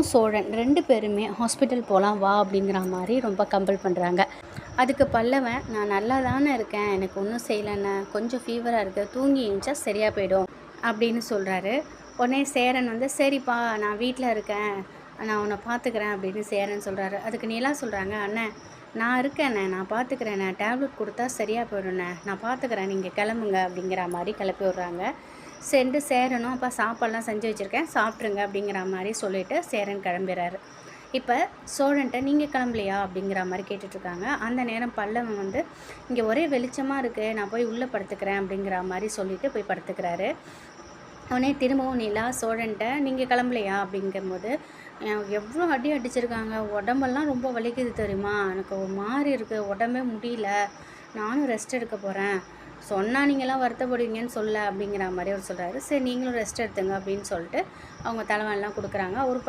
நிலாவும் சோழன் 2 பேருமே ஹாஸ்பிட்டல் போகலாம் வா அப்படிங்கிற மாதிரி ரொம்ப கம்பல் பண்ணுறாங்க. அதுக்கு பல்லவன், நான் நல்லா தானே இருக்கேன், எனக்கு ஒன்றும் செய்யலைண்ணே, கொஞ்சம் ஃபீவராக இருக்குது, தூங்கி எழுந்திரிச்சா சரியாக போயிடும் அப்படின்னு சொல்கிறாரு. உடனே சேரன் வந்து, சரிப்பா நான் வீட்டில் இருக்கேன், நான் உன்னை பார்த்துக்கிறேன் அப்படின்னு சேரன் சொல்கிறாரு. அதுக்கு நிலா சொல்கிறாங்க, அண்ணே நான் இருக்கேண்ணே, நான் பார்த்துக்கிறேண்ணே, டேப்லெட் கொடுத்தா சரியாக போயிடுண்ணே, நான் பார்த்துக்கிறேன், நீங்கள் கிளம்புங்க அப்படிங்கிற மாதிரி கிளப்பி விட்றாங்க. சென்று சேரனும், அப்பா சாப்பாடெலாம் செஞ்சு வச்சுருக்கேன் சாப்பிட்ருங்க அப்படிங்கிற மாதிரி சொல்லிவிட்டு சேரன் கிளம்பிறாரு. இப்போ சோழன்ட்ட நீங்கள் கிளம்பலையா அப்படிங்கிற மாதிரி கேட்டுட்ருக்காங்க. அந்த நேரம் பல்லவன் வந்து, இங்கே ஒரே வெளிச்சமாக இருக்குது, நான் போய் உள்ளே படுத்துக்கிறேன் அப்படிங்கிற மாதிரி சொல்லிவிட்டு போய் படுத்துக்கிறாரு. உடனே திரும்பவும் நிலா சோழன்ட்ட, நீங்கள் கிளம்பலையா அப்படிங்கும்போது, எவ்வளோ அடி அடிச்சிருக்காங்க, உடம்பெல்லாம் ரொம்ப வலிக்குது தெரியுமா, எனக்கு ஒரு மாதிரி இருக்குது, உடம்பே முடியல, நானும் ரெஸ்ட் எடுக்க போகிறேன், சொன்னால் நீங்களாம் வருத்தப்படுவீங்கன்னு சொல்ல அப்படிங்கிற மாதிரி அவர் சொல்கிறாரு. சரி நீங்களும் ரெஸ்ட் எடுத்துங்க அப்படின்னு சொல்லிட்டு அவங்க தலைவன்லாம் கொடுக்குறாங்க. அவர்